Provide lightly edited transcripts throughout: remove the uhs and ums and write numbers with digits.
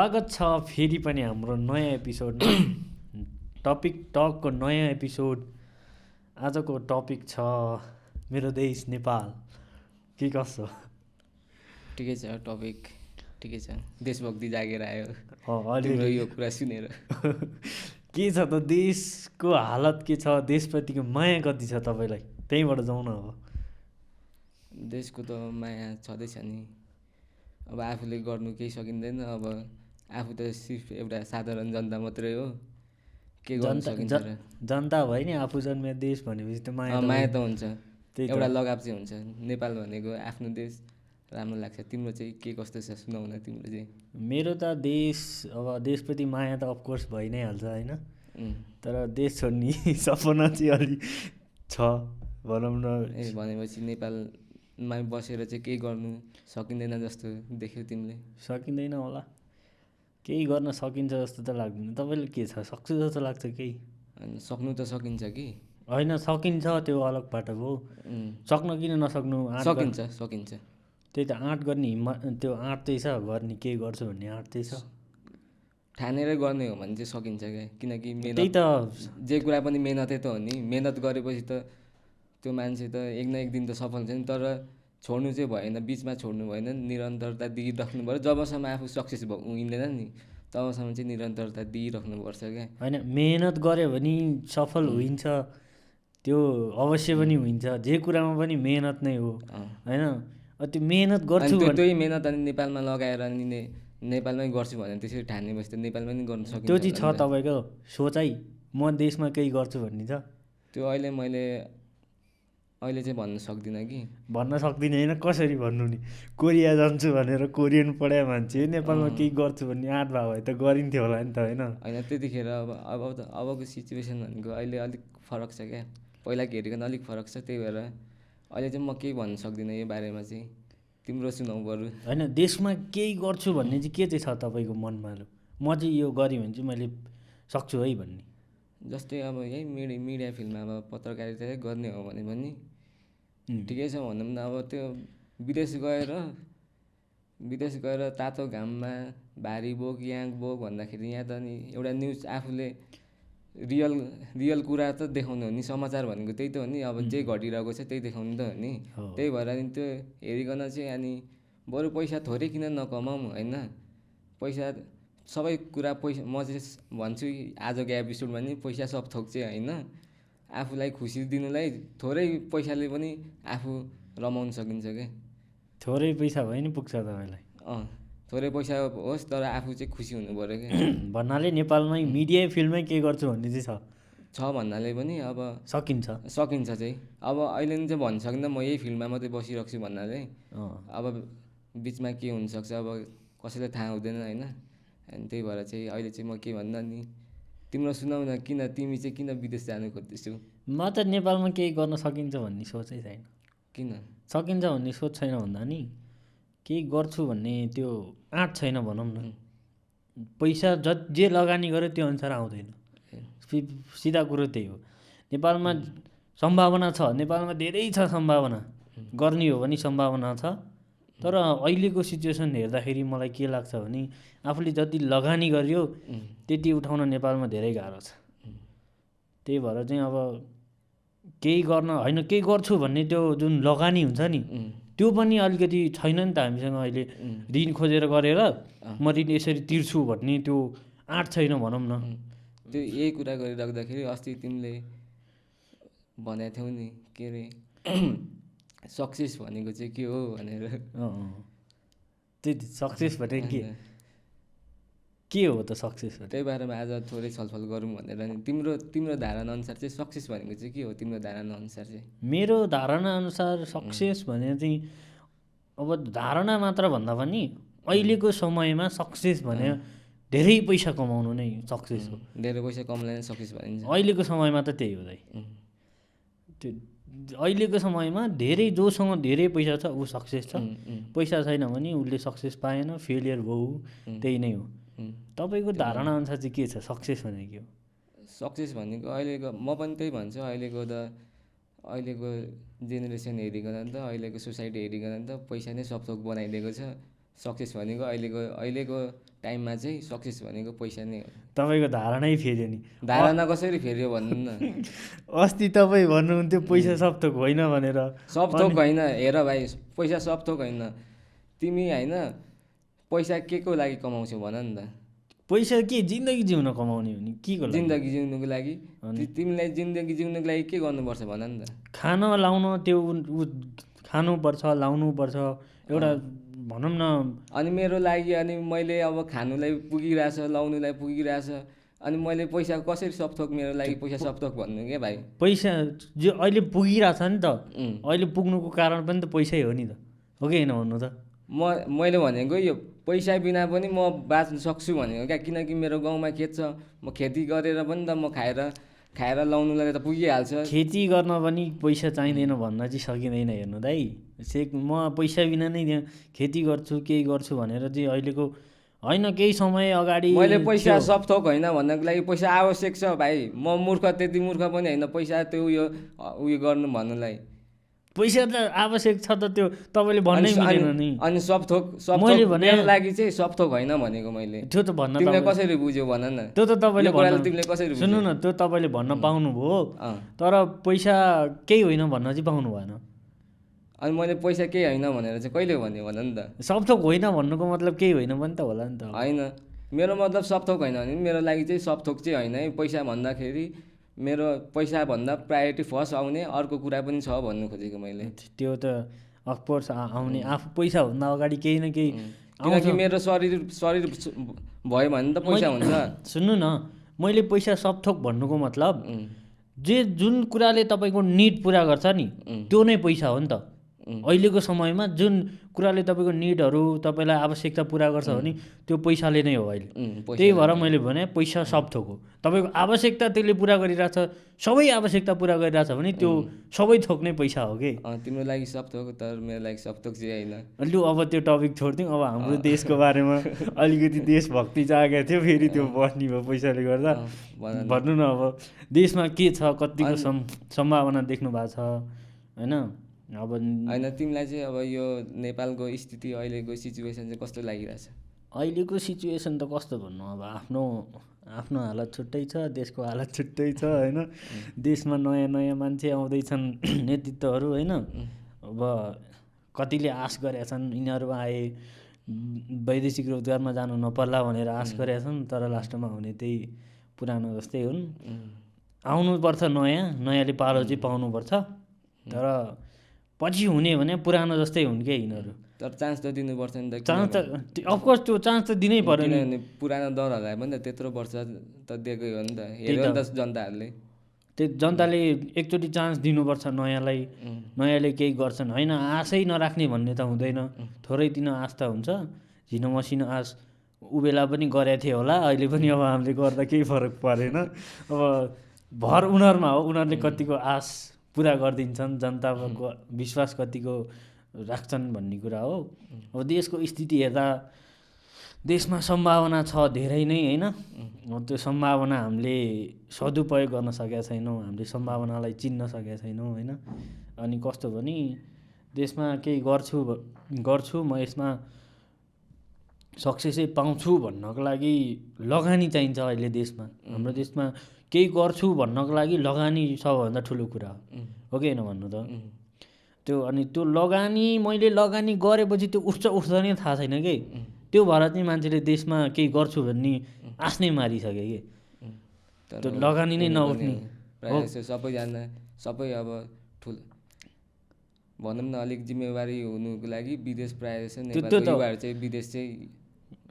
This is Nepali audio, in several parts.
स्वागत छ फेरि पनि हाम्रो नयाँ एपिसोडमा। टपिक टकको नयाँ एपिसोड। आजको टपिक छ मेरो देश नेपाल। के कसो? ठिकै छ टपिक, ठिकै छ। देशभक्ति जागेर आयो अलि तिम्रो यो कुरा सुनेर। के छ त देशको हालत के छ, देशप्रतिको माया कति छ तपाईँलाई? त्यहीँबाट जाउँ न। अब देशको त माया छँदैछ नि। अब आफूले गर्नु केही सकिँदैन। अब आफू त सिर्फ एउटा साधारण जनता मात्रै हो, के गर्नु सकिन्छ र? जनता भयो नि, आफू जन्मे देश भनेपछि त माया त हुन्छ। त्यही एउटा लगाव चाहिँ हुन्छ। नेपाल भनेको आफ्नो देश राम्रो लाग्छ। तिम्रो चाहिँ के कस्तो छ सुनाउ न तिम्रो चाहिँ। मेरो त देश, अब देशप्रति माया त अफकोर्स भइ नै हाल्छ होइन, तर देश छोड्ने सपना चाहिँ अलि छ भनौँ न। भनेपछि नेपालमा बसेर चाहिँ केही गर्नु सकिँदैन जस्तो देख्यौ तिमीले? सकिँदैन होला, केही गर्न सकिन्छ जस्तो त लाग्दैन। तपाईँले के छ, सक्छु जस्तो लाग्छ केही? सक्नु त सकिन्छ कि होइन, सकिन्छ त्यो अलग पाटो हो। सक्न किन नसक्नु? सकिन्छ सकिन्छ। त्यही त आँट गर्ने हिम्मत, त्यो आँट चाहिँ छ गर्ने, केही गर्छु भन्ने आँट चाहिँ छ। ठानेरै गर्ने हो भने चाहिँ सकिन्छ क्या। किनकि त्यही त, जे कुरा पनि मेहनतै त हो नि। मेहनत गरेपछि त त्यो मान्छे त एक न एक दिन त सफल हुन्छ नि। तर छोड्नु चाहिँ भएन, बिचमा छोड्नु भएन, निरन्तरता दिइराख्नु पऱ्यो। जबसम्म आफू सक्सेस हुँदैन नि तबसम्म चाहिँ निरन्तरता दिइराख्नुपर्छ क्या। होइन, मेहनत गऱ्यो भने सफल हुन्छ, त्यो अवश्य पनि हुन्छ। जे कुरामा पनि मेहनत नै हो होइन। त्यो मेहनत गर्छु, त्यही मेहनत अनि नेपालमा लगाएर अनि नेपालमै गर्छु भने त्यसरी ठानेपछि त नेपालमै नि गर्न सकिन्छ। त्यो चाहिँ छ तपाईँको सोचाइ, म देशमा केही गर्छु भन्ने छ? त्यो अहिले चाहिँ भन्न सक्दिनँ कि। भन्न सक्दिनँ होइन, कसरी भन्नु नि? कोरिया जान्छु भनेर कोरियन पढाए मान्छे नेपालमा केही गर्छु भन्ने आँट भयो भए त गरिन्थ्यो होला नि त होइन? होइन, त्यतिखेर अबको सिचुएसन भनेको अहिले अलिक फरक छ क्या। पहिलाको हेरिकन अलिक फरक छ। त्यही भएर अहिले चाहिँ म केही भन्न सक्दिनँ यो बारेमा चाहिँ। तिम्रो सुनाउ बरु। होइन, देशमा केही गर्छु भन्ने चाहिँ के चाहिँ छ तपाईँको मनमा? म चाहिँ यो गरेँ भने चाहिँ मैले सक्छु है भन्ने। जस्तै अब यही मिडिया फिल्डमा अब पत्रकारिता गर्ने हो भने पनि ठिकै छ भनौँ न। अब त्यो विदेश गएर तातो घाममा भारी बोक याङ बोक भन्दाखेरि यहाँ त नि एउटा न्युज आफूले रियल कुरा त देखाउने हो नि। समाचार भनेको त्यही त हो नि। अब जे घटिरहेको छ त्यही देखाउनु त हो नि। त्यही भएर नि त्यो हेरिकन चाहिँ अनि बरु पैसा थोरै किन नकमाऊँ होइन। पैसा सबै कुरा पैसा, म चाहिँ भन्छु आजको एपिसोडमा नि पैसा सब थोक चाहिँ होइन। आफूलाई खुसी दिनुलाई थोरै पैसाले पनि आफू रमाउन सकिन्छ क्या। थोरै पैसा भयो नि पुग्छ तपाईँलाई? थोरै पैसा होस् तर आफू चाहिँ खुसी हुनु पऱ्यो क्या। भन्नाले नेपालमै मिडिया फिल्डमै के गर्छु भन्ने चाहिँ छ भन्नाले पनि अब सकिन्छ चाहिँ। अब अहिले नि चाहिँ भन्न सकिँदैन म यही फिल्डमा मात्रै बसिरहेको छु भन्नाले। अब बिचमा के हुनसक्छ अब कसैलाई थाहा हुँदैन होइन। अनि त्यही भएर चाहिँ अहिले चाहिँ म के भन्दा नि, तिम्रो सुनाउ न, तिमी चाहिँ किन विदेश जानु खोज्दैछौ? म त नेपालमा केही गर्न सकिन्छ भन्ने सोचै छैन। किन सकिन्छ भन्ने सोच छैन भन्दा नि केही गर्छु भन्ने त्यो आँट छैन भनौँ न। पैसा जे लगानी गर्यो त्यो अनुसार आउँदैन, सिधा कुरो त्यही हो। नेपालमा सम्भावना छ, नेपालमा धेरै छ सम्भावना, गर्ने हो भने सम्भावना छ। तर अहिलेको सिचुएसन हेर्दाखेरि मलाई के लाग्छ भने आफूले जति लगानी गर्यो त्यति उठाउन नेपालमा धेरै गाह्रो छ। त्यही भएर चाहिँ अब केही गर्न होइन, केही गर्छु भन्ने त्यो जुन लगानी हुन्छ नि त्यो पनि अलिकति छैन नि त हामीसँग अहिले। ऋण खोजेर गरेर म ऋण यसरी तिर्छु भन्ने त्यो आँट छैन भनौँ न। त्यो यही कुरा गरिराख्दाखेरि अस्ति तिमीले भनेको थियौ नि के अरे सक्सेस भनेको चाहिँ के हो भनेर। त्यही सक्सेस भनेको के हो त सक्सेस? त्यही बारेमा आज थोरै छलफल गरौँ भनेर नि। तिम्रो धारणा अनुसार चाहिँ सक्सेस भनेको चाहिँ के हो तिम्रो धारणा अनुसार चाहिँ? मेरो धारणा अनुसार सक्सेस भने चाहिँ अब धारणा मात्र भन्दा पनि अहिलेको समयमा सक्सेस भने धेरै पैसा कमाउनु नै सक्सेस हो। धेरै पैसा कमाउनु सक्सेस भनिन्छ अहिलेको समयमा त त्यही हो दाइ। त्यो अहिलेको समयमा धेरै जोसँग धेरै पैसा छ ऊ सक्सेस छ, पैसा छैन भने उसले सक्सेस पाएन, फेलियर भयो, त्यही नै हो। तपाईँको धारणा अनुसार चाहिँ के छ सक्सेस भनेको के हो? सक्सेस भनेको अहिलेको म पनि त्यही भन्छु। अहिलेको जेनेरेसन हेरिकन त, अहिलेको सोसाइटी हेरिकन त पैसा नै सब थोक बनाइदिएको छ। सक्सेस भनेको अहिलेको टाइममा चाहिँ सक्सेस भनेको पैसा नै हो। तपाईँको धारणै फेरि नि धारणा कसरी फेर्यो भन्नु न। अस्ति तपाईँ भन्नुहुन्थ्यो पैसा सब थोक होइन भनेर। सब थोक होइन, हेर भाइ, पैसा सब थोक होइन। तिमी होइन पैसा के को लागि कमाउँछौ भन नि त। पैसा के जिन्दगी जिउन कमाउने हो नि, के को लागि? जिन्दगी जिउनुको लागि तिमीलाई जिन्दगी जिउनुको लागि के गर्नुपर्छ भन नि त। खान लाउन त्यो खानुपर्छ, लाउनुपर्छ, एउटा भनौँ न। अनि मेरो लागि अनि मैले अब खानुलाई पुगिरहेछ, लाउनुलाई पुगिरहेछ, अनि मैले पैसा कसरी सबथोक मेरो लागि पैसा सबथोक भन्नु के भाइ। पैसा जो अहिले पुगिरहेछ नि त, अहिले पुग्नुको कारण पनि त पैसै हो नि त, हो कि होइन भन्नु त। मैले भनेको यो पैसा बिना पनि म बाँच्न सक्छु भनेको क्या। किनकि मेरो गाउँमा खेत छ, म खेती गरेर पनि त म खाएर लाउनुलाई त पुगिहाल्छ। खेती गर्न पनि पैसा चाहिँदैन भन्न चाहिँ सकिँदैन। हेर्नु दाइ, म पैसा बिना नै त्यहाँ खेती गर्छु केही गर्छु भनेर चाहिँ अहिलेको होइन, केही समय अगाडि मैले पैसा सब थोक होइन भन्नको लागि पैसा आवश्यक छ भाइ। म मूर्ख, त्यति मूर्ख पनि होइन पैसा त्यो उयो गर्नु भन्नुलाई। पैसा त आवश्यक छ त, त्यो तपाईँले भन्नै मिलेन नि। अनि सब थोक मैले भने मेरो लागि चाहिँ सब थोक होइन भनेको मैले। त्यो त भन्न तिमीले कसरी बुझ्यौ भन न। त्यो त तपाईँले तिमीले कसरी सुन्नु न, त्यो तपाईँले भन्न पाउनुभयो, तर पैसा केही होइन भन्न चाहिँ पाउनु भएन। अनि मैले पैसा केही होइन भनेर चाहिँ कहिले भन्यो भन नि त। सब थोक होइन भन्नुको मतलब केही होइन पनि त होला नि त। होइन, मेरो मतलब सब थोक होइन भने मेरो लागि चाहिँ सब थोक चाहिँ होइन है। पैसा भन्दाखेरि मेरो पैसाभन्दा प्रायोरिटी फर्स्ट आउने अर्को कुरा पनि छ भन्नु खोजेको मैले। त्यो त अफकोर्स आउने, आफू पैसाभन्दा अगाडि केही न केही। किनकि मेरो शरीर भयो भने त पैसा हुन्छ। सुन्नु न, मैले पैसा सब थोक भन्नुको मतलब जुन कुराले तपाईँको निड पुरा गर्छ नि त्यो नै पैसा हो नि त। अहिलेको समयमा जुन कुराले तपाईँको निडहरू, तपाईँलाई आवश्यकता पुरा गर्छ भने त्यो पैसाले नै हो अहिले। त्यही भएर मैले भने पैसा सब थोक हो। तपाईँको आवश्यकता त्यसले पुरा गरिरहेछ, सबै आवश्यकता पुरा गरिरहेछ भने त्यो सबै थोक नै पैसा हो कि। तिम्रो लागि सब थोक, तर मेरो लागि सब थोक चाहिँ होइन। लु अब त्यो टपिक छोडिदिउँ। अब हाम्रो देशको बारेमा अलिकति देशभक्ति जागेको थियो, फेरि त्यो बस्ने भयो पैसाले गर्दा। भन्नु न अब देशमा के छ, कतिको सम्भावना देख्नु भएको छ होइन। अब होइन, तिमीलाई चाहिँ अब यो नेपालको स्थिति अहिलेको सिचुएसन चाहिँ कस्तो लागिरहेछ? अहिलेको सिचुएसन त कस्तो भन्नु, अब आफ्नो हालत छुट्टै छ, देशको हालत छुट्टै छ होइन। देशमा नयाँ नयाँ मान्छे आउँदैछन्, नेतृत्वहरू होइन। अब कतिले आश गरेका छन् यिनीहरू आए वैदेशिक रोजगारमा जानु नपर्ला भनेर आश गरेका छन्, तर लास्टमा हुने त्यही पुरानो जस्तै हुन्। आउनुपर्छ नयाँले पालो चाहिँ पाउनुपर्छ, तर पछि हुने भने पुरानो जस्तै हुन् क्या यिनीहरू। तर चान्स त दिनुपर्छ नि त। चान्स त अफकोर्स त्यो चान्स त दिनै पर्यो नि। किनभने पुरानो दलहरूलाई पनि त त्यत्रो वर्ष त दिएकै हो नि त, हेऱ्यो नि त जनताहरूले। त्यो जनताले एकचोटि चान्स दिनुपर्छ नयाँले केही गर्छन् होइन। आशै नराख्ने भन्ने त हुँदैन, थोरै दिन आश त हुन्छ। झिनो मसिनो आश उबेला पनि गरेको थियो होला, अहिले पनि अब हामीले गर्दा केही फरक परेन। अब भर उनीहरूमा हो, उनीहरूले कतिको आश पुरा गरिदिन्छन्, जनताको विश्वास कतिको राख्छन् भन्ने कुरा हो। अब देशको स्थिति हेर्दा देशमा सम्भावना छ धेरै नै होइन। त्यो सम्भावना हामीले सदुपयोग गर्न सकेका छैनौँ, हामीले सम्भावनालाई चिन्न सकेका छैनौँ होइन। अनि कस्तो भने देशमा केही गर्छु म यसमा सक्सेसै पाउँछु भन्नको लागि लगानी चाहिन्छ अहिले देशमा। हाम्रो देशमा केही गर्छु भन्नको लागि लगानी सबभन्दा ठुलो कुरा हो कि होइन भन्नु त। त्यो अनि त्यो मैले लगानी गरेपछि त्यो उठ्छ नै थाहा छैन कि। त्यो भएर चाहिँ मान्छेले देशमा केही गर्छु भन्ने आश नै मारिसक्यो कि, त्यो लगानी नै नउठ्ने। सबैजना अब ठुलो भनौँ न अलिक जिम्मेवारी हुनुको लागि विदेश प्रायः जस्तो नेपालको युवाहरू चाहिँ विदेश चाहिँ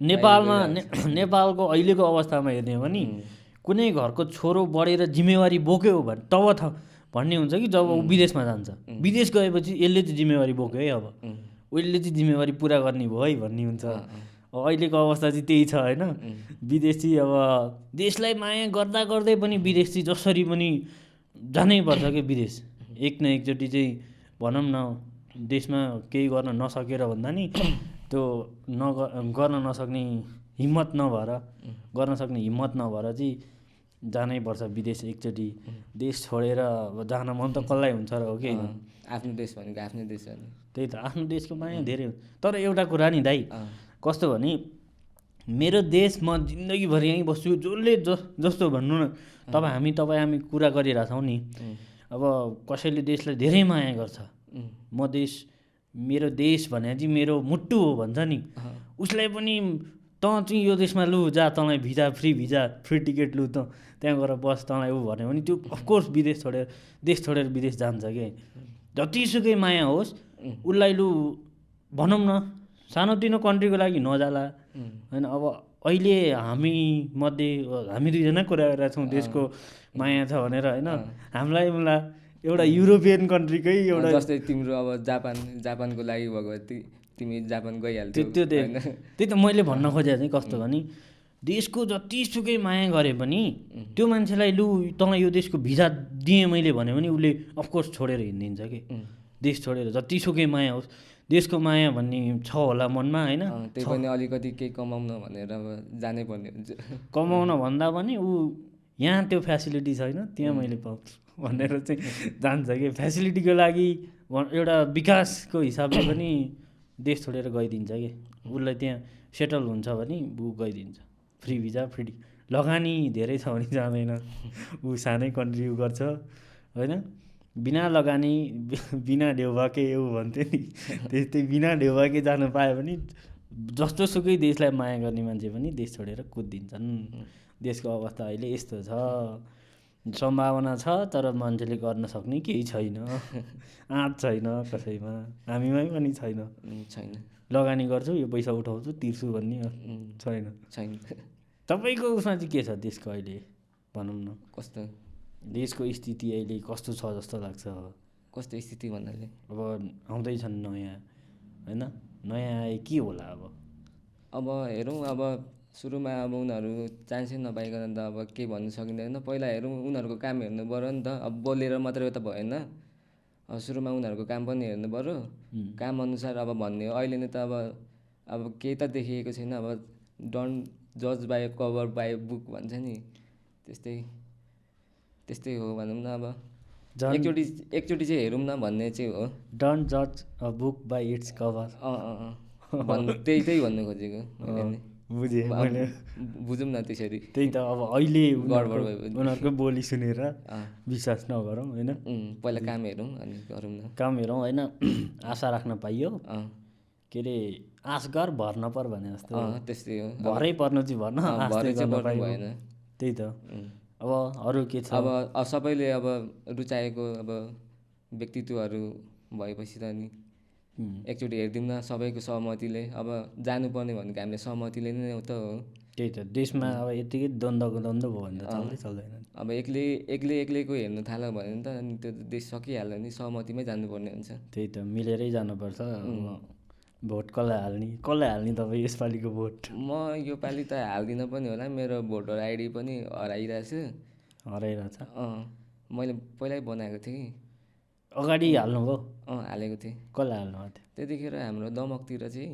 नेपालको अहिलेको अवस्थामा हेर्ने हो भने कुनै घरको छोरो बढेर जिम्मेवारी बोक्यो भने तब भन्ने हुन्छ कि जब ऊ विदेशमा जान्छ। विदेश गएपछि यसले चाहिँ जिम्मेवारी बोक्यो है, अब उसले चाहिँ जिम्मेवारी पुरा गर्ने भयो है भन्ने हुन्छ। अहिलेको अवस्था चाहिँ त्यही छ होइन। विदेश चाहिँ अब देशलाई माया गर्दा गर्दै पनि विदेश चाहिँ जसरी पनि जानै पर्छ कि विदेश। एक न एकचोटि चाहिँ भनौँ न देशमा केही गर्न नसकेर भन्दा नि त्यो गर्न सक्ने हिम्मत नभएर चाहिँ जानै पर्छ विदेश एकचोटि। देश छोडेर अब जान मन त कसलाई हुन्छ र हो कि होइन? आफ्नो देश भनेको आफ्नै देश हो नि। त्यही त आफ्नो देशको माया धेरै हुन्छ। तर एउटा कुरा नि दाइ, अँ, कस्तो भने मेरो देश म जिन्दगीभरि यहीँ बस्छु जसले जस्तो भन्नु न, हामी कुरा गरिरहेछौँ नि। अब कसैले देशलाई धेरै माया गर्छ, म देश मेरो देश भने चाहिँ मेरो मुटु हो भन्छ नि, उसलाई पनि तँ चाहिँ यो देशमा लु जा, तँलाई फ्री भिजा फ्री टिकट लु, त त्यहाँ गएर बस, तँलाई ऊ भन्यो भने त्यो अफकोर्स देश छोडेर विदेश जान्छ कि। जतिसुकै माया होस् उसलाई लु भनौँ न सानोतिनो कन्ट्रीको लागि नजाला होइन। अब अहिले हामी दुईजना कुरा गरिरहेको छौँ देशको माया छ भनेर होइन। हामीलाई एउटा युरोपियन कन्ट्रीकै एउटा जस्तै तिम्रो अब जापानको लागि भएको भए तिमी जापान गइहाल्थ्यौ। त्यही त मैले भन्न खोजेको चाहिँ कस्तो भने देशको जतिसुकै माया गरे पनि त्यो मान्छेलाई लु तँलाई यो देशको भिजा दिएँ मैले भन्यो भने उसले अफकोर्स छोडेर हिँडिदिन्छ कि। देश छोडेर जतिसुकै माया होस्, देशको माया भन्ने छ होला मनमा होइन। त्यही पनि अलिकति केही कमाउन भनेर अब जानै पर्ने हुन्छ। कमाउन भन्दा पनि ऊ यहाँ त्यो फेसिलिटी छैन त्यहाँ मैले पाउँछु भनेर चाहिँ जान्छ कि। फेसिलिटीको लागि एउटा विकासको हिसाबले पनि देश छोडेर गइदिन्छ कि। उसलाई त्यहाँ सेटल हुन्छ भने ऊ गइदिन्छ, फ्री भिजा फ्री लगानी धेरै छ भने जाँदैन। ऊ सानै कन्ट्री गर्छ होइन, बिना लगानी बिना ढेउबाके ऊ भन्थ्यो नि, त्यस्तै बिना ढेउबाके जानु पायो भने जस्तोसुकै देशलाई माया गर्ने मान्छे पनि देश छोडेर कुदिदिन्छन्। देशको अवस्था अहिले यस्तो छ, सम्भावना छ तर मान्छेले गर्न सक्ने केही छैन, आँट छैन कसैमा, हामीमै पनि छैन। लगानी गर्छु यो पैसा उठाउँछु तिर्छु भन्ने छैन। तपाईँको उसमा चाहिँ के छ देशको अहिले भनौँ न, कस्तो देशको स्थिति अहिले कस्तो छ जस्तो लाग्छ? कस्तो स्थिति भन्नाले अब आउँदैछन् नयाँ होइन, नयाँ आए के होला अब हेरौँ। अब सुरुमा अब उनीहरू चान्सै नपाइकन त अब केही भन्नु सकिँदैन। पहिला हेरौँ उनीहरूको काम हेर्नु पऱ्यो नि त। अब बोलेर मात्रै त भएन। अब सुरुमा उनीहरूको काम पनि हेर्नु पऱ्यो, काम अनुसार अब भन्ने हो। अहिले नै त अब केही त देखिएको छैन। अब डोन्ट जज बाई कभर बाई बुक भन्छ नि, त्यस्तै हो भनौँ न। अब एकचोटि चाहिँ हेरौँ न भन्ने चाहिँ हो। डोन्ट जज a book by its cover त्यही भन्नु खोजेको मैले। बुझेँ मैले, बुझौँ न त्यसरी। त्यही त अब अहिले गडबड भयो उनीहरूको बोली सुनेर विश्वास नगरौँ होइन। पहिला काम हेरौँ अनि गरौँ न। काम हेरौँ होइन, आशा राख्न पाइयो। के अरे आश गर भर नपर भने जस्तो त्यस्तै हो। भरै पर्नु चाहिँ भर्न, भरै चाहिँ पर्नु भएन। त्यही त। अब अरू के छ? अब सबैले अब रुचाएको अब व्यक्तित्वहरू भएपछि त नि एकचोटि हेरिदिउँ न सबैको सहमतिले। अब जानुपर्ने भनेको हामीले सहमतिले नै त हो। त्यही त, देशमा अब यतिकै द्वन्द्व भयो भने त चल्दैन। अब एक्लैको हेर्नु थाल्यो भने त अनि त्यो देश सकिहाल्यो नि, सहमतिमै जानुपर्ने हुन्छ। त्यही त, मिलेरै जानुपर्छ। भोट कसलाई हाल्ने तपाईँ यसपालिको भोट? म यो पालि त हाल्दिनँ पनि होला। मेरो भोटर आइडी पनि हराइरहेछ। मैले पहिल्यै बनाएको थिएँ कि। अगाडि हाल्नुभयो? हालेको थिएँ। कसलाई हाल्नुभएको थियो? त्यतिखेर हाम्रो दमकतिर चाहिँ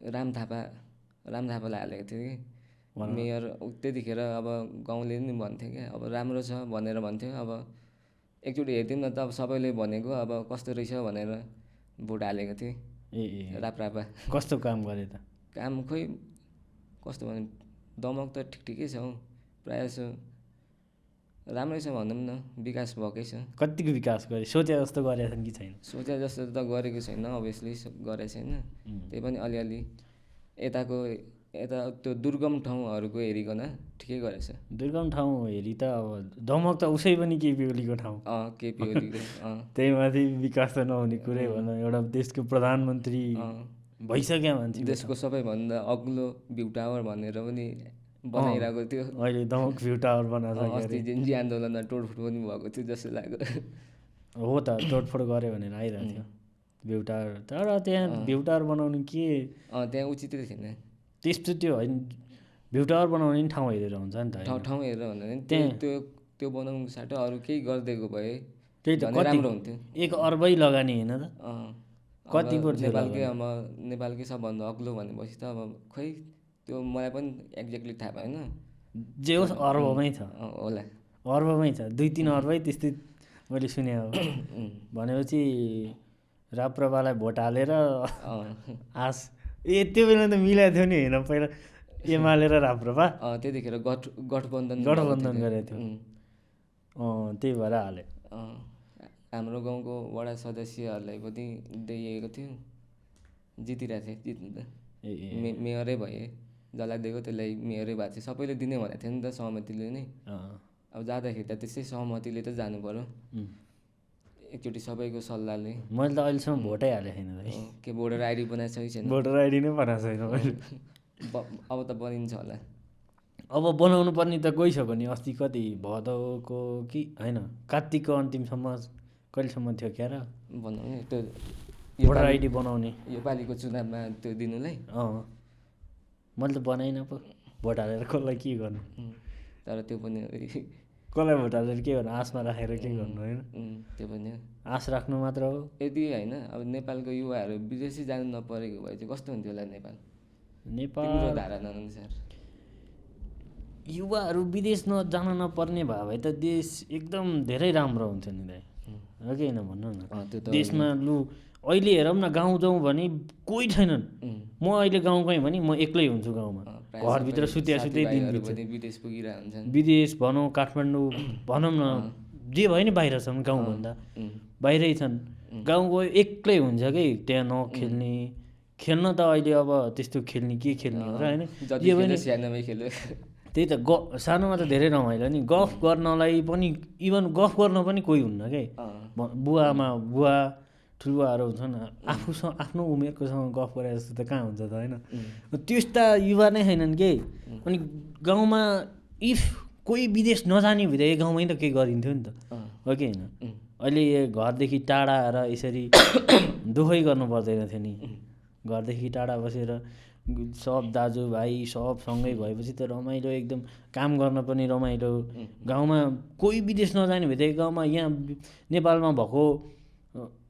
राम थापालाई हालेको थियो कि मेयर। त्यतिखेर अब गाउँले नि भन्थ्यो क्या, अब राम्रो छ भनेर भन्थ्यो। अब एकचोटि हेरिदिउँ न त, अब सबैले भनेको अब कस्तो रहेछ भनेर भोट हालेको थिएँ। राप्रापा। कस्तो काम गरे त? काम खोइ कस्तो भने दमक त ठिकै छ हौ, प्रायः जसो राम्रै छ भनौँ न, विकास भएकै छ। कतिको विकास गरे? सोचे जस्तो गरेका छन् कि छैन? सोचे जस्तो त गरेको छैन, अभियसली गरेको छैन। त्यही पनि अलिअलि यता त्यो दुर्गम ठाउँहरूको हेरिकन ठिकै गरेछ। दुर्गम ठाउँ हेरी त अब दमक त उसै पनि केपी ओलीको ठाउँ। केपी ओलीको त्यही माथि विकास त नहुने कुरै भनौँ। एउटा देशको प्रधानमन्त्री भइसक्यो मान्छे, देशको सबैभन्दा अग्लो भ्यू टावर भनेर पनि बनाइरहेको थियो। अहिले दमक भ्यू टावर बनाएको अस्ति जेन्जी आन्दोलनमा तोडफोड पनि भएको थियो जस्तो लाग्यो। हो त, तोडफोड गऱ्यो भनेर आइरहेको थियो भ्यू टावर। तर त्यहाँ भ्यू टावर बनाउनु के त्यहाँ उचितै थिएन त्यस्तो। त्यो होइन, भ्यू टावर बनाउने नि ठाउँ हेरेर हुन्छ नि त। ठाउँ हेरेर भन्दा पनि त्यो बनाउनुको साटो अरू केही गरिदिएको भए त्यही त राम्रो हुन्थ्यो। 1 अर्बै लगानी होइन त, कति पर्थ्यो? नेपालकै सबभन्दा अग्लो भनेपछि त अब खोइ त्यो मलाई पनि एक्ज्याक्टली थाहा भएन। जे होस् अर्बमै छ, होला। अर्बमै छ, 2-3 अर्बै त्यस्तै मैले सुने अब। भनेपछि राप्रपालाई भोट हालेर आस त्यो बेला त मिलाएको थियो नि होइन, पहिला एमाले र राप्रपा त्यतिखेर गठबन्धन गरेको थियो। त्यही भएर हाले। हाम्रो गाउँको वडा सदस्यहरूलाई पनि दिइएको थियो, जितिरहेको थिएँ जित्नु त। मेयरै भए, जसलाई दिएको त्यसलाई मेयरै भएको थियो, सबैले दिने भनेको थियो नि त सहमतिले नै। अब जाँदाखेरि त त्यसै सहमतिले त जानु पर्यो, एकचोटि सबैको सल्लाहले। मैले त अहिलेसम्म भोटै हालेको छैन भाइ। के भोटर आइडी बनाएको छ कि छैन? भोटर आइडी नै बनाएको छैन मैले। अब त बनिन्छ होला। अब बनाउनु पर्ने त गइसक्यो नि, अस्ति कति भदौको कि होइन कार्तिकको अन्तिमसम्म कहिलेसम्म थियो क्यार बनाउने त्यो भोटर आइडी बनाउने योपालिको चुनावमा त्यो दिनुलाई। मैले त बनाइनँ पो, भोट हालेर कसलाई के गर्नु। तर त्यो पनि कसलाई भोट हालेर के गर्नु, आशमा राखेर के गर्नु होइन। त्यो पनि आश राख्नु मात्र हो। यदि होइन अब नेपालको युवाहरू विदेशी जानु नपरेको भए चाहिँ कस्तो हुन्थ्यो होला नेपाल? तिम्रो धारणा अनुसार युवाहरू विदेश जान नपर्ने भयो भए त देश एकदम धेरै राम्रो हुन्थ्यो नि दाइ, हो कि होइन भन्नु न। देशमा लु अहिले हेरौँ न, गाउँ जाउँ भने कोही छैनन्। म अहिले गाउँ गएँ भने म एक्लै हुन्छु गाउँमा, घरभित्र सुत्या दिन विदेश पुगिरहेको हुन्छन्। विदेश भनौँ काठमाडौँ भनौँ न, जे भयो नि बाहिर छन्, गाउँभन्दा बाहिरै छन्। गाउँ गयो एक्लै हुन्छ कि त्यहाँ नखेल्ने, खेल्न त अहिले अब त्यस्तो खेल्ने के खेल्ने हो र होइन। त्यही त सानोमा त धेरै रमाइलो नि, गफ गर्नलाई पनि, इभन गफ गर्न पनि कोही हुन्न क्या। बुवा ठुलबुवाहरू हुन्छन्, आफ्नो उमेरकोसँग गफ गरे जस्तो त कहाँ हुन्छ त होइन। त्यस्ता युवा नै छैनन् के। अनि गाउँमा इफ कोही विदेश नजाने भइदिए गाउँमै त केही गरिन्थ्यो नि त, हो कि होइन। अहिले घरदेखि टाढा आएर यसरी दुखै गर्नु पर्दैन थियो नि, घरदेखि टाढा बसेर सब दाजुभाइ सब सँगै भएपछि त रमाइलो, एकदम काम गर्न पनि रमाइलो। गाउँमा कोही विदेश नजाने भए गाउँमा यहाँ नेपालमा भएको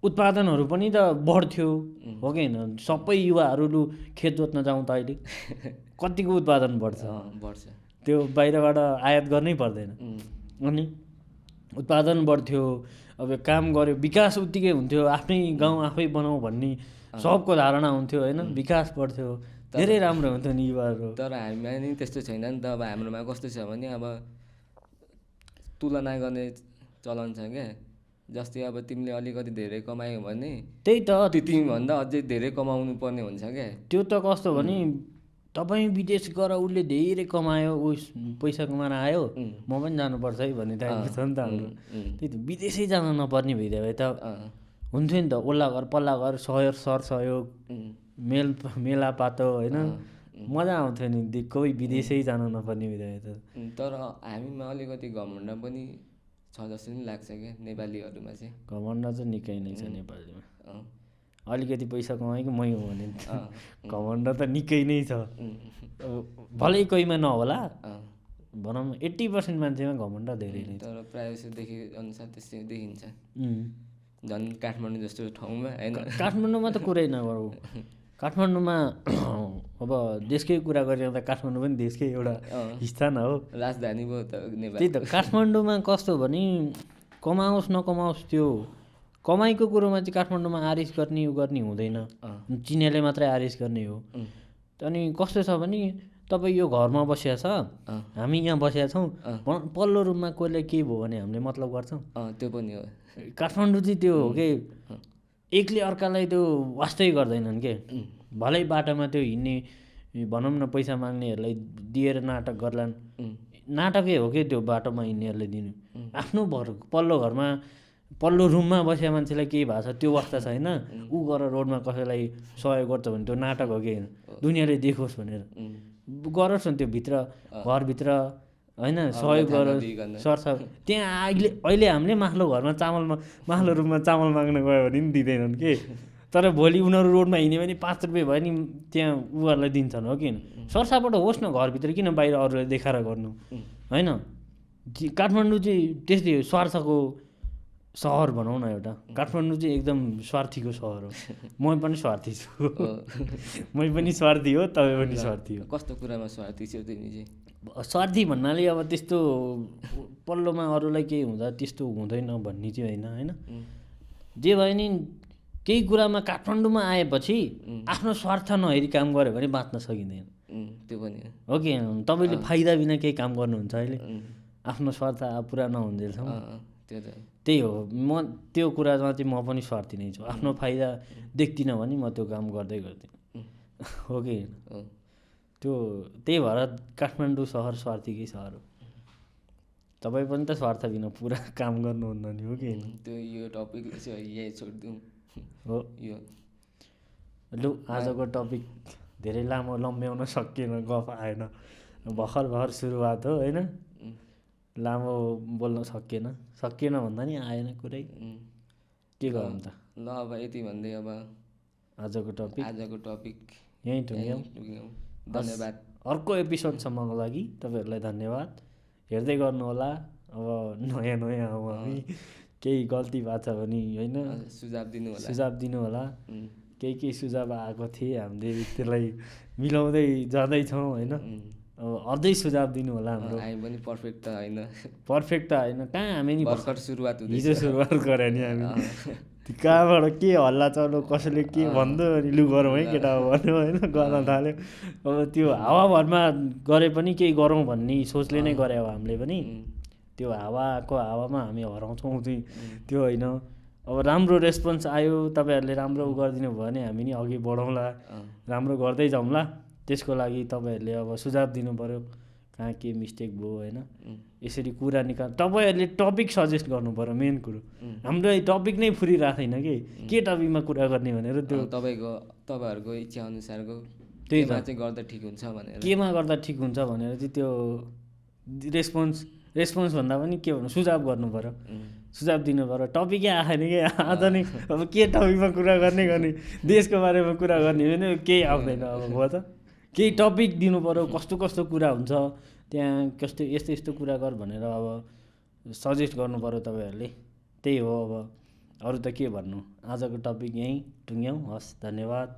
उत्पादनहरू पनि त बढ्थ्यो, हो कि होइन। सबै युवाहरू लु खेत जोत्न जाउँ त अहिले कतिको उत्पादन बढ्छ, त्यो बाहिरबाट आयात गर्नै पर्दैन। अनि उत्पादन बढ्थ्यो, अब काम गऱ्यो विकास उत्तिकै हुन्थ्यो, आफ्नै गाउँ आफै बनाऊ भन्ने सबको धारणा हुन्थ्यो होइन, विकास बढ्थ्यो, धेरै राम्रो हुन्थ्यो नि युवाहरू। तर हामीमा नि त्यस्तो छैन नि त। अब हाम्रोमा कस्तो छ भने अब तुलना गर्ने चलन छ क्या। जस्तै अब तिमीले अलिकति धेरै कमायो भने त्यही त तिमीभन्दा अझै धेरै कमाउनु पर्ने हुन्छ क्या। त्यो त कस्तो भने तपाईँ विदेश गएर उसले धेरै कमायो, पैसा कमाएर आयो, म पनि जानुपर्छ है भन्ने टाइपको छ नि त हाम्रो। त्यही त विदेशै जान नपर्ने भइदियो भए त हुन्थ्यो नि त, ओल्ला घर पल्ला घर सरसहयोग मेलापातो होइन, मजा आउँथ्यो नि। कोही विदेशै जान नपर्ने भइदियो भए त। तर हामीमा अलिकति घमण्ड पनि छ जस्तो नि लाग्छ क्या नेपालीहरूमा चाहिँ। घमण्ड चाहिँ निकै नै छ नेपालीमा। अलिकति पैसा कमाएँ कि मै हो भने घमण्ड त निकै नै छ। भलै कोहीमा नहोला, भनौँ 80% मान्छेमा घमण्ड धेरै नै। तर प्रायः जस्तो देखे अनुसार त्यस्तै देखिन्छ। झन् काठमाडौँ जस्तो ठाउँमा होइन। काठमाडौँमा त कुरै नगरौँ, काठमाडौँमा अब देशकै कुरा गरेर त काठमाडौँ पनि देशकै एउटा स्थान हो, राजधानी भयो त नेपाल। त्यही त काठमाडौँमा कस्तो भने कमाओस् नकमाओस् त्यो कमाइको कुरोमा चाहिँ काठमाडौँमा आरिस गर्ने गर्ने हुँदैन, चिनेले मात्रै आरिस गर्ने हो। अनि कस्तो छ भने तपाईँ यो घरमा बसिया छ, हामी यहाँ बसिया छौँ, पल्लो रुममा कोहीलाई केही भयो भने हामीले मतलब गर्छौँ। त्यो पनि हो। काठमाडौँ चाहिँ त्यो हो कि एकले अर्कालाई त्यो वास्तै गर्दैनन् के। भलै बाटोमा त्यो हिँड्ने भनौँ न पैसा माग्नेहरूलाई दिएर नाटक गर्लान्, नाटकै हो कि त्यो बाटोमा हिँड्नेहरूलाई दिनु। आफ्नो पल्लो घरमा पल्लो रुममा बसेको मान्छेलाई केही भएको छ त्यो अवस्था छैन, ऊ गएर रोडमा कसैलाई सहयोग गर्छ भने त्यो नाटक हो कि दुनियाँले देखोस् भनेर गरोस् न। त्यो भित्र घरभित्र होइन सहयोग गरोस् सर्छ। त्यहाँ अहिले हामीले माथिल्लो घरमा माथिल्लो रुममा चामल माग्न गयो भने पनि दिँदैनन् कि। तर भोलि उनीहरू रोडमा हिँड्यो भने 5 रुपियाँ भयो नि त्यहाँ उनीहरूलाई दिन्छन्, हो कि सरसापट होस् न घरभित्र, किन बाहिर अरूलाई देखाएर गर्नु होइन। काठमाडौँ चाहिँ त्यस्तै हो, स्वार्थको सहर भनौँ न एउटा। काठमाडौँ चाहिँ एकदम स्वार्थीको सहर हो। म पनि स्वार्थी छु, मै पनि स्वार्थी हो, तपाईँ पनि स्वार्थी हो। कस्तो कुरामा स्वार्थी छौ तिमी चाहिँ? स्वार्थी भन्नाले अब त्यस्तो पल्लोमा अरूलाई केही हुँदा त्यस्तो हुँदैन भन्ने चाहिँ होइन होइन। जे भयो नि केही कुरामा काठमाडौँमा आएपछि आफ्नो स्वार्थ नहेरी काम गऱ्यो भने बाँच्न सकिँदैन। त्यो पनि हो कि तपाईँले फाइदा बिना केही काम गर्नुहुन्छ अहिले आफ्नो स्वार्थ पुरा नहुन्जेलसम्म। त्यो त त्यही हो, म त्यो कुरामा चाहिँ म पनि स्वार्थी नै छु। आफ्नो फाइदा देख्दिनँ भने म त्यो काम गर्दै गर्दिनँ। हो कि त्यो त्यही भएर काठमाडौँ सहर स्वार्थीकै सहर हो। तपाईँ पनि त स्वार्थ बिना पुरा काम गर्नुहुन्न नि, हो कि त्यो यो टपिक यही छोडिदिउँ हो। यो लु आजको टपिक धेरै लामो लम्ब्याउन सकिएन, गफ आएन, भर्खर सुरुवात हो होइन। लामो बोल्न सकिएन भन्दा नि आएन कुरै, के गरौँ त। ल अब यति भन्दै अब आजको टपिक यहीँ टुङ्ग्यौँ। धन्यवाद। अर्को एपिसोडसम्मको लागि तपाईँहरूलाई धन्यवाद। हेर्दै गर्नुहोला। अब नयाँ हौँ हामी, केही गल्ती भएको छ भने होइन सुझाव दिनु होला। केही सुझाव आएको थिए, हामीले त्यसलाई मिलाउँदै जाँदैछौँ होइन। अब अझै सुझाव दिनु होला। हाम्रो हामी पनि पर्फेक्ट त होइन, कहाँ हामी नि भर्खर सुरुवात हिजो सुरुवात गरे नि हामी। कहाँबाट के हल्ला चल्यो, कसैले के भन्दो अनि लु गरौँ है केटा भन्यो होइन, गर्न थाल्यो। अब त्यो हावाभरमा गरे पनि केही गरौँ भन्ने सोचले नै गरे अब हामीले पनि। त्यो हावामा हामी हराउँछौँ त्यो होइन। अब राम्रो रेस्पोन्स आयो, तपाईँहरूले राम्रो गरिदिनु भयो भने हामी नि अघि बढौँला, राम्रो गर्दै जाउँला। त्यसको लागि तपाईँहरूले अब सुझाव दिनु पऱ्यो, कहाँ के मिस्टेक भयो होइन। यसरी कुरा तपाईँहरूले टपिक सजेस्ट गर्नु पऱ्यो। मेन कुरो हाम्रो टपिक नै फुरिरहेको छैन कि के टपिकमा कुरा गर्ने भनेर। त्यो तपाईँहरूको इच्छा अनुसारको त्यही चाहिँ गर्दा ठिक हुन्छ भनेर, केमा गर्दा ठिक हुन्छ भनेर चाहिँ त्यो रेस्पोन्स भन्दा पनि के भन्नु, सुझाव गर्नु पऱ्यो, सुझाव दिनु पऱ्यो। टपिकै आएन कि आज नि अब के टपिकमा कुरा गर्ने देशको बारेमा कुरा गर्ने भने केही आउँदैन। अब भयो त केही टपिक दिनु पऱ्यो, कस्तो कुरा हुन्छ त्यहाँ, यस्तो कुरा गर भनेर अब सजेस्ट गर्नु पऱ्यो तपाईँहरूले। त्यही हो, अब अरू त के भन्नु। आजको टपिक यहीँ टुङ्ग्यौँ। हस्, धन्यवाद।